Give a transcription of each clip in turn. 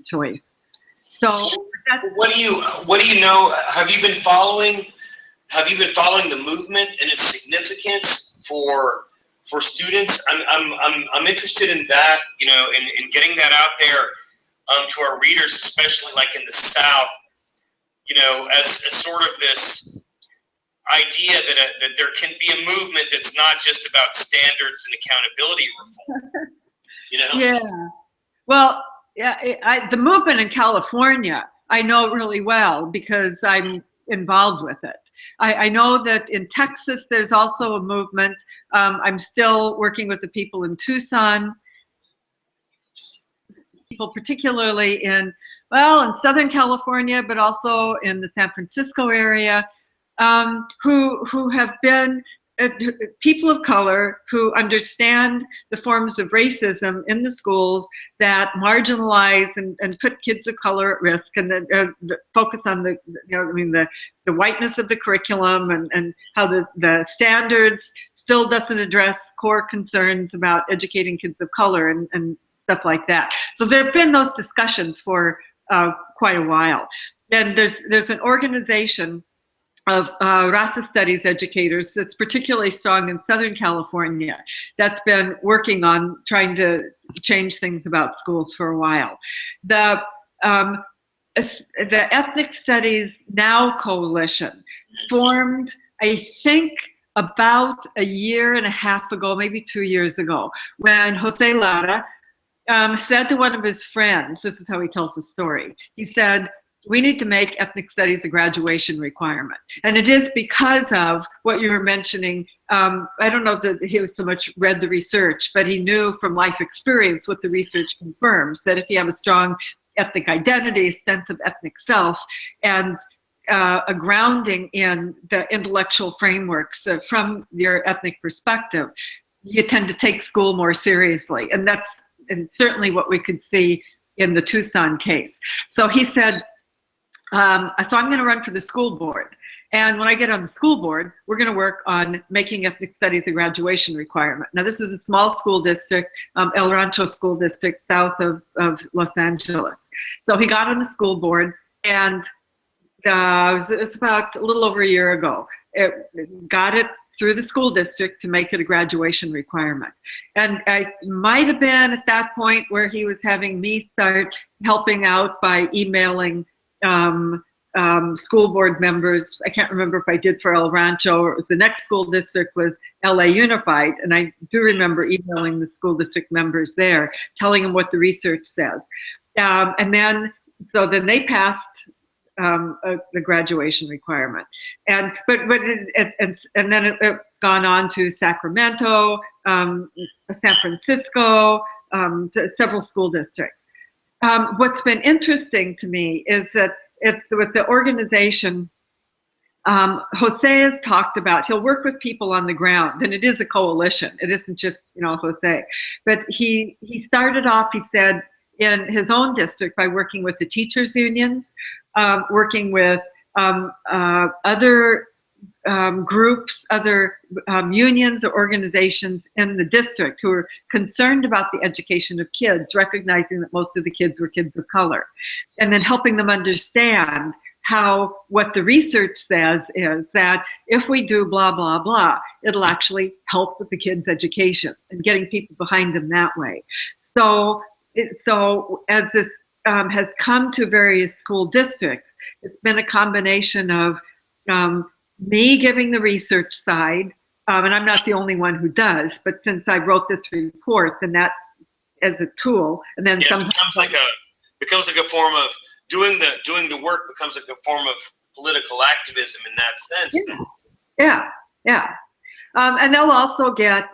choice. So what do you know? Have you been following the movement and its significance for students? I'm interested in that, in getting that out there to our readers, especially like in the South, as sort of this idea that there can be a movement that's not just about standards and accountability reform. Yeah. Well, yeah, the movement in California, I know really well because I'm involved with it. I know that in Texas, there's also a movement. I'm still working with the people in Tucson, people particularly in Southern California, but also in the San Francisco area, who have been people of color who understand the forms of racism in the schools that marginalize and put kids of color at risk, and focus on the whiteness of the curriculum and how the standards still doesn't address core concerns about educating kids of color and stuff like that. So there have been those discussions for quite a while. And there's an organization of Rasa studies educators that's particularly strong in Southern California that's been working on trying to change things about schools for a while. The Ethnic Studies Now Coalition formed, I think, about a year and a half ago, maybe 2 years ago, when Jose Lara said to one of his friends, this is how he tells the story, he said, "We need to make ethnic studies a graduation requirement." And it is because of what you were mentioning. I don't know that he was so much read the research, but he knew from life experience what the research confirms, that if you have a strong ethnic identity, sense of ethnic self, and a grounding in the intellectual frameworks from your ethnic perspective, you tend to take school more seriously. And that's certainly what we could see in the Tucson case. So he said, so I'm going to run for the school board. And when I get on the school board, we're going to work on making ethnic studies a graduation requirement. Now, this is a small school district, El Rancho School District, south of Los Angeles. So he got on the school board, and it was about a little over a year ago. It got it through the school district to make it a graduation requirement. And I might have been at that point where he was having me start helping out by emailing school board members. I can't remember if I did for El Rancho or it was the next school district was LA Unified. And I do remember emailing the school district members there, telling them what the research says. And then they passed the graduation requirement. And then it's gone on to Sacramento, San Francisco, several school districts. What's been interesting to me is that it's with the organization, Jose has talked about, he'll work with people on the ground, and it is a coalition. It isn't just, Jose. But he started off, he said, in his own district by working with the teachers' unions, working with other groups, other unions or organizations in the district who are concerned about the education of kids, recognizing that most of the kids were kids of color, and then helping them understand how what the research says is that if we do blah, blah, blah, it'll actually help with the kids' education and getting people behind them that way. So as this has come to various school districts, it's been a combination of me giving the research side, and I'm not the only one who does, but since I wrote this report, then that as a tool, and then sometimes becomes like a form of doing the work becomes like a form of political activism in that sense. Yeah. And they'll also get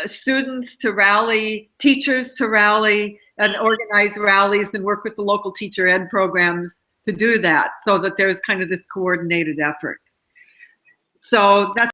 students to rally, teachers to rally, and organize rallies and work with the local teacher ed programs to do that, so that there's kind of this coordinated effort. So that's